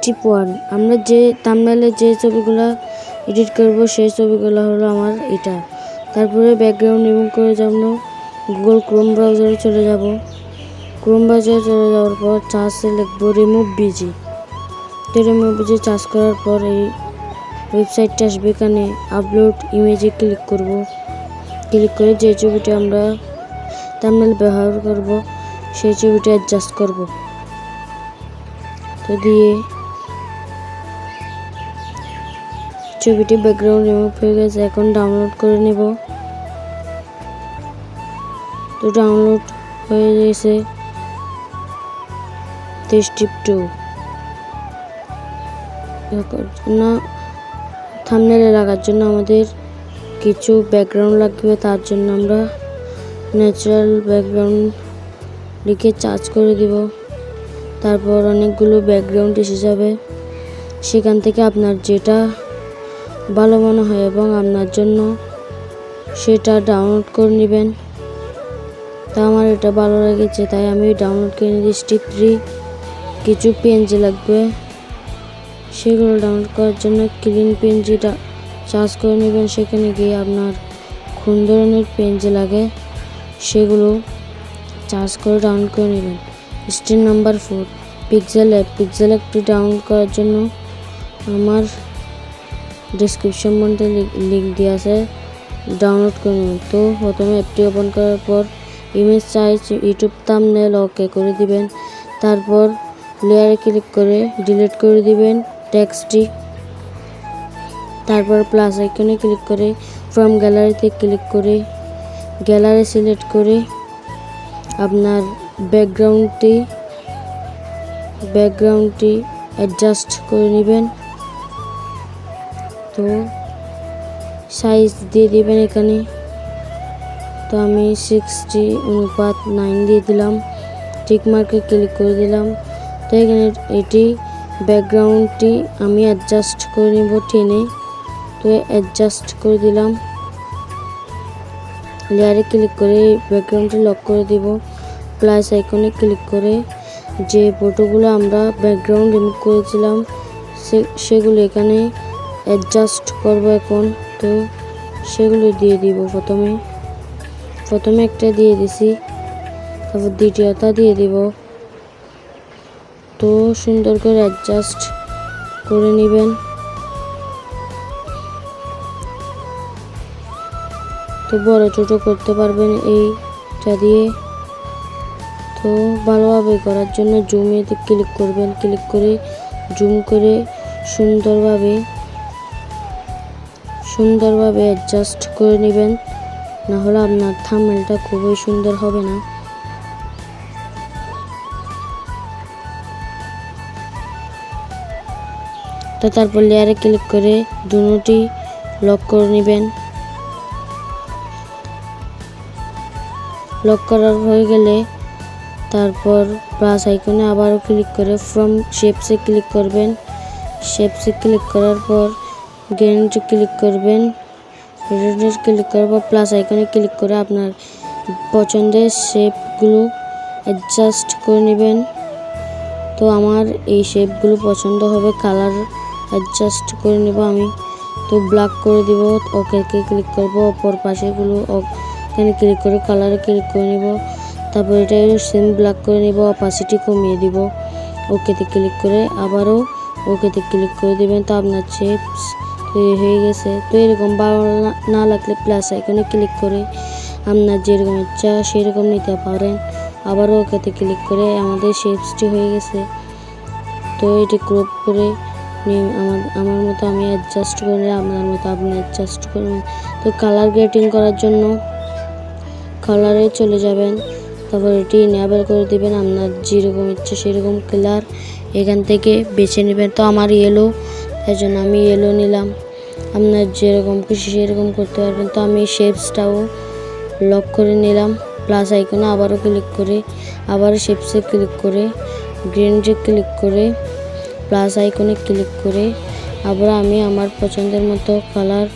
Step 1, আমরা যে থাম্বনেলে যে ছবিগুলো এডিট করব সেই ছবিগুলো হলো আমার এটা। তারপরে ব্যাকগ্রাউন্ড রিমুভ করে জন্য গুগল ক্রোম ব্রাউজারে চলে যাব। ক্রোম ব্রাউজারে চলে যাওয়ার পর সার্চে লিখব রিমুভ বিজি। তো রিমুভ বিজি সার্চ করার পর এই ওয়েবসাইটটা আসবে। এখানে আপলোড ইমেজে ক্লিক করব। ক্লিক করে যে ছবিটা আমরা থাম্বনেল ব্যবহার করব সেই ছবিটা অ্যাডজাস্ট করব। তো দিয়ে ছবিটি ব্যাকগ্রাউন্ড রিমুভ হয়ে গেছে, এখন ডাউনলোড করে নেব। তো ডাউনলোড হয়ে গেছে। তো স্টেপ 2 থাম্বনেলে লাগার জন্য আমাদের কিছু ব্যাকগ্রাউন্ড লাগবে। তার জন্য আমরা ন্যাচারাল ব্যাকগ্রাউন্ড লিখে সার্চ করে দিব। তারপর অনেকগুলো ব্যাকগ্রাউন্ড এসে যাবে। সেখান থেকে আপনার যেটা ভালো মনে হয় এবং আপনার জন্য সেটা ডাউনলোড করে নেবেন। তা আমার এটা ভালো লেগেছে তাই আমি ডাউনলোড করে নিয়েছি। স্টেপ 3, কিছু পিএনজি লাগবে। সেগুলো ডাউনলোড করার জন্য ক্লিন পিএনজিটা সার্চ করে নেবেন। সেখানে গিয়ে আপনার কোন ধরনের পিএনজি লাগে সেগুলো সার্চ করে ডাউনলোড করে নেবেন। স্টেপ নাম্বার 4, পিক্সেল অ্যাপটি ডাউনলোড করার জন্য আমার ডেসক্রিপশন বক্সে লিঙ্ক দেওয়া আছে, ডাউনলোড করে নেবেন। তো প্রথমে অ্যাপটি ওপেন করার পর ইমেজ সাইজ ইউটিউব থাম্বনেল ওকে করে দিবেন। তারপর লেয়ারে ক্লিক করে ডিলিট করে দিবেন টেক্সটটি। তারপর প্লাস আইকনে ক্লিক করে ফ্রম গ্যালারিতে ক্লিক করে গ্যালারি সিলেক্ট করে আপনার ব্যাকগ্রাউন্ডটি অ্যাডজাস্ট করে নেবেন। তো সাইজ দিয়ে দিবেন এখানে। তো আমি 60:9 দিয়ে দিলাম। টিক মার্কে ক্লিক করে দিলাম। তো এখানে এটি ব্যাকগ্রাউন্ডটি আমি অ্যাডজাস্ট করে নেব টেনে। তো অ্যাডজাস্ট করে দিলাম। লেয়ারে ক্লিক করে ব্যাকগ্রাউন্ডটি লক করে দিব। প্লাস আইকনে ক্লিক করে যে ফটোগুলো আমরা ব্যাকগ্রাউন্ড রিমুভ করেছিলাম সেগুলো এখানে অ্যাডজাস্ট করব এখন। তো সেগুলো দিয়ে দিব। প্রথমে একটা দিয়ে দিছি, তারপর দ্বিতীয়টা দিয়ে দিব। তো সুন্দর করে অ্যাডজাস্ট করে নেবেন। তো বড় ছোট করতে পারবেন এইটা দিয়ে। তো ভালোভাবে করার জন্য জুমেতে ক্লিক করবেন। ক্লিক করে জুম করে সুন্দরভাবে অ্যাডজাস্ট করে নেবেন, না হলে আপনার থাম্বনেলটা খুবই সুন্দর হবে না। তো তারপর লেয়ারে ক্লিক করে দুটোটি লক করে নেবেন। লক করা হয়ে গেলে তারপর প্লাস আইকনে আবারও ক্লিক করে ফ্রম শেপসে ক্লিক করবেন। শেপসে ক্লিক করার পর গ্রেডিয়েন্টে ক্লিক করবেন। গ্রেডিয়েন্টে ক্লিক করার পর প্লাস আইকনে ক্লিক করে আপনার পছন্দের শেপগুলো অ্যাডজাস্ট করে নেবেন। তো আমার এই শেপগুলো পছন্দ হবে, কালার অ্যাডজাস্ট করে নেব আমি। তো ব্ল্যাক করে দিব। ওকে ক্লিক করব। অপর পাশেগুলো এখানে ক্লিক করে কালারে ক্লিক করে নেব। তারপর এটা সেম ব্ল্যাক করে নেব, অপাসিটি কমিয়ে দিব। ওকেতে ক্লিক করে আবারও ওকেতে ক্লিক করে দিবেন। তো আপনার শেপস তৈরি হয়ে গেছে। তো এরকম ভালো না লাগলে প্লাস আইকনে ক্লিক করে আপনার যেরকম ইচ্ছা সেরকম নিতে পারেন। আবারও ওকেতে ক্লিক করে আমাদের শেপসটি হয়ে গেছে। তো এটি ক্রপ করে আমার মতো আমি অ্যাডজাস্ট করে আপনার মতো আপনি অ্যাডজাস্ট করবেন। তো কালার গ্রেডিং করার জন্য কালারে চলে যাবেন। তারপর এটি ইনেবল করে দিবেন। আপনার যেরকম ইচ্ছে সেরকম কালার এখান থেকে বেছে নেবেন। তো আমার ইয়েলো, তাই জন্য আমি ইয়েলো নিলাম। আপনার যেরকম খুশি সেরকম করতে পারবেন। তো আমি শেপসটাও লক করে নিলাম। প্লাস আইকনে আবারও ক্লিক করে আবারও শেপসে ক্লিক করে গ্রেডিয়েন্টে ক্লিক করে প্লাস আইকনে ক্লিক করে আবার আমি আমার পছন্দের মতো কালার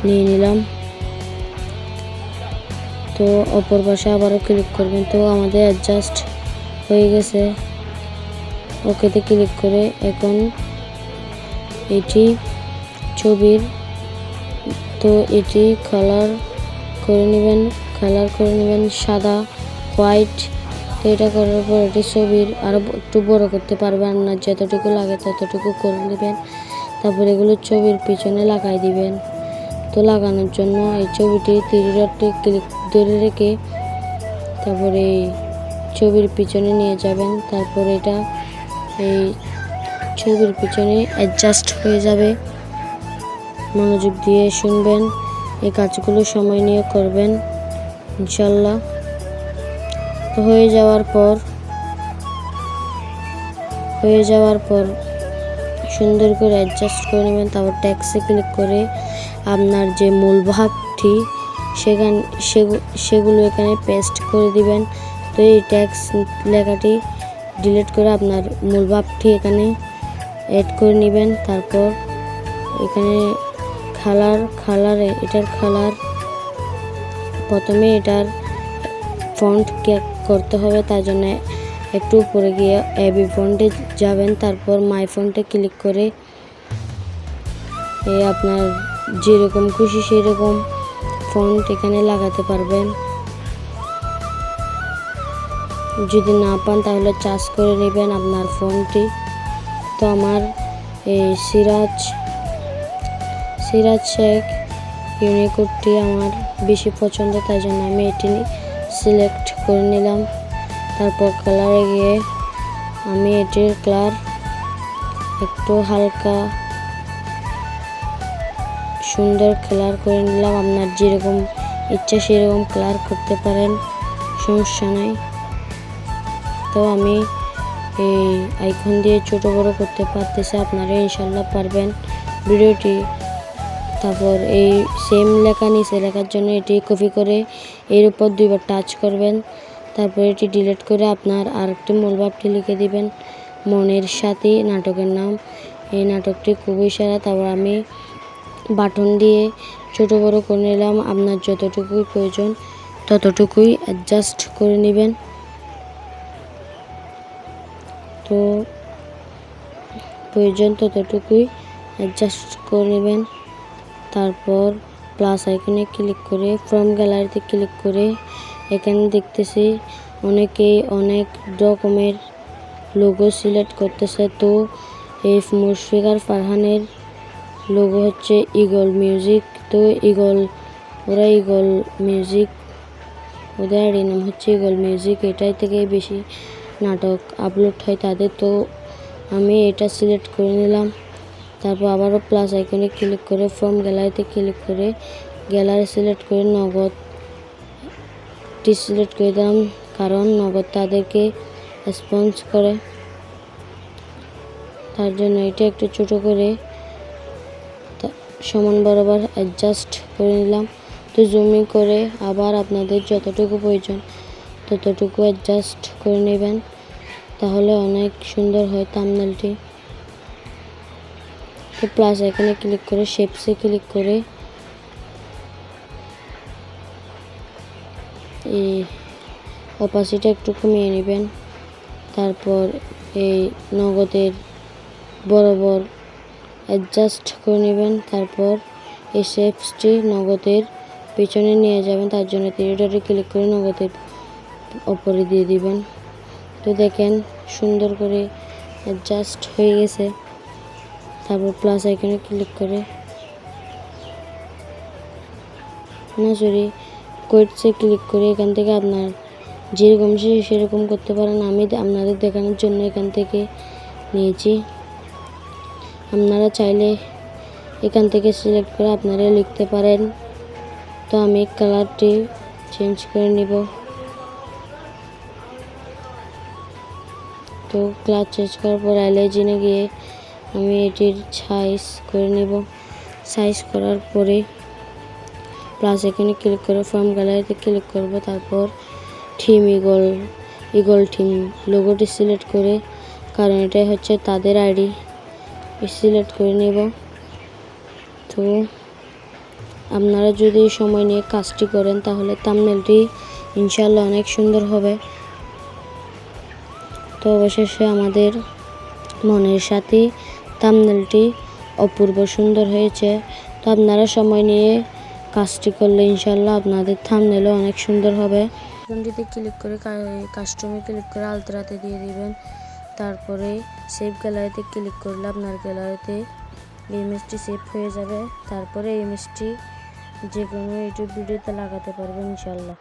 নিয়ে নিলাম। তো অপর পাশে আবারও ক্লিক করবেন। তো আমাদের অ্যাডজাস্ট হয়ে গেছে। ওকেতে ক্লিক করে এখন এটি ছবির তো এটি কালার করে নেবেন সাদা হোয়াইট। তো এটা করার পর এটি ছবির আরও একটু বড় করতে পারবেন, না যতটুকু লাগে ততটুকু করে নেবেন। তারপর এগুলো ছবির পিছনে লাগাই দিবেন। তো লাগানোর জন্য এই ছবিটি 3 ডটে ক্লিক ধরে রেখে তারপরে এই ছবির পিছনে নিয়ে যাবেন। তারপর এটা এই ছবির পিছনে অ্যাডজাস্ট হয়ে যাবে। মনোযোগ দিয়ে শুনবেন, এই কাজগুলো সময় নিয়ে করবেন ইনশাল্লাহ। তো হয়ে যাওয়ার পর সুন্দর করে অ্যাডজাস্ট করে নেবেন। তারপর টেক্সটে ক্লিক করে আপনার যে মূল ভাবটি সেগুলো এখানে পেস্ট করে দিবেন। তো এই টেক্সট লেখাটি ডিলিট করে আপনার মূল ভাবটি এখানে অ্যাড করে নেবেন। তারপর এখানে এটার কালার প্রথমে এটার ফন্ট করতে হবে, তার জন্য একটু উপরে গিয়ে এবি ফন্টে যাবেন। তারপর মাই ফন্টে ক্লিক করে আপনার যেরকম খুশি সেরকম ফন্ট এখানে লাগাতে পারবেন। যদি না পান তাহলে চার্জ করে নেবেন আপনার ফন্টটি। তো আমার এই সিরাজ শেখ ইউনিকোডটি আমার বেশি পছন্দ, তাই জন্য আমি এটি সিলেক্ট করে নিলাম। তারপর কালারে গিয়ে আমি এটির কালার একটু হালকা সুন্দর কালার করে নিলাম। আপনার যেরকম ইচ্ছা সেরকম কালার করতে পারেন, সমস্যা নাই। তো আমি এই আইকন দিয়ে ছোট বড় করতে পারতেছি, আপনারা ইনশাল্লাহ পারবেন ভিডিওটি। তারপর এই সেম লেখা নিচে লেখার জন্য এটি কপি করে এর উপর 2বার টাচ করবেন। তারপর এটি ডিলিট করে আপনার আরেকটি মূল ভাবটি লিখে দিবেন, মনের সাথী নাটকের নাম। এই নাটকটি খুবই সেরা। তারপর আমি বাটন দিয়ে ছোট বড় করে নিলাম। আপনার যতটুকুই প্রয়োজন ততটুকুই অ্যাডজাস্ট করে নেবেন। তো প্রয়োজন ততটুকুই অ্যাডজাস্ট করে নেবেন। তারপর প্লাস আইকনে ক্লিক করে ফ্রম গ্যালারিতে ক্লিক করে এখানে দেখতেছি অনেকেই অনেক রকমের লোগো সিলেক্ট করতেছে। তো এই মুশফিকার ফারহানের লোগো হচ্ছে ইগল মিউজিক। তো ইগল মিউজিক, ওদের নাম হচ্ছে ইগল মিউজিক। এটাই থেকে বেশি নাটক আপলোড হয় তাদের। তো আমি এটা সিলেক্ট করে নিলাম। তারপর আবারও প্লাস আইকনে ক্লিক করে ফ্রম গ্যালারিতে ক্লিক করে গ্যালারি সিলেক্ট করে নগদটি সিলেক্ট করে দিলাম, কারণ নগদ তাদেরকে রেসপন্স করে, তার জন্য এটা একটু ছোট করে সমান বরাবর অ্যাডজাস্ট করে নিলাম। তো জুমিং করে আবার আপনাদের যতটুকু প্রয়োজন ততটুকু অ্যাডজাস্ট করে নেবেন, তাহলে অনেক সুন্দর হয় থাম্বনেলটি। তো প্লাস এখানে ক্লিক করে শেপসে ক্লিক করে এই অপাসিটি একটু কমিয়ে নেবেন। তারপর এই নগদের বরাবর অ্যাডজাস্ট করে নেবেন। তারপর এই শেপসটি নগদের পিছনে নিয়ে যাবেন, তার জন্য 3 ডটে ক্লিক করে নগদের ওপরে দিয়ে দিবেন। তো দেখেন সুন্দর করে অ্যাডজাস্ট হয়ে গেছে। তারপর প্লাস আইকনে ক্লিক করে কোয়েটসে ক্লিক করে এখান থেকে আপনার যেরকম সেরকম করতে পারেন। আমি আপনাদের দেখানোর জন্য এখান থেকে নিয়েছি, আপনারা চাইলে এখান থেকে সিলেক্ট করে আপনারা লিখতে পারেন। তো আমি কালারটি চেঞ্জ করে নিব। তো কালার চেঞ্জ করার পর অ্যালাইজিনে গিয়ে আমি এটির সাইজ করে নিব। সাইজ করার পরে প্লাস এখানে ক্লিক করে ফ্রম গ্যালারিতে ক্লিক করব। তারপর থিম ইগল থিম লোগোটি সিলেক্ট করে, কারণ এটাই হচ্ছে তাদের আইডি, সিলেক্ট করে নেব। তো আপনারা যদি সময় নিয়ে কাজটি করেন তাহলে থাম্বনেলটি ইনশাআল্লাহ অনেক সুন্দর হবে। তো অবশেষে আমাদের মনের সাথে থাম্বনেলটি অপূর্ব সুন্দর হয়েছে। তো আপনারা সময় নিয়ে কাজটি করলে ইনশাল্লাহ আপনাদের থাম্বনেলও অনেক সুন্দর হবে। আইকনটিতে ক্লিক করে কাস্টমে ক্লিক করে আলতরাতে দিয়ে দিবেন। তারপরে সেভ গ্যালারিতে ক্লিক করলে আপনার গ্যালারিতে ইমেজটি সেভ হয়ে যাবে। তারপরে ইমেজটি যে কোনো ইউটিউব ভিডিওতে লাগাতে পারবেন ইনশাল্লাহ।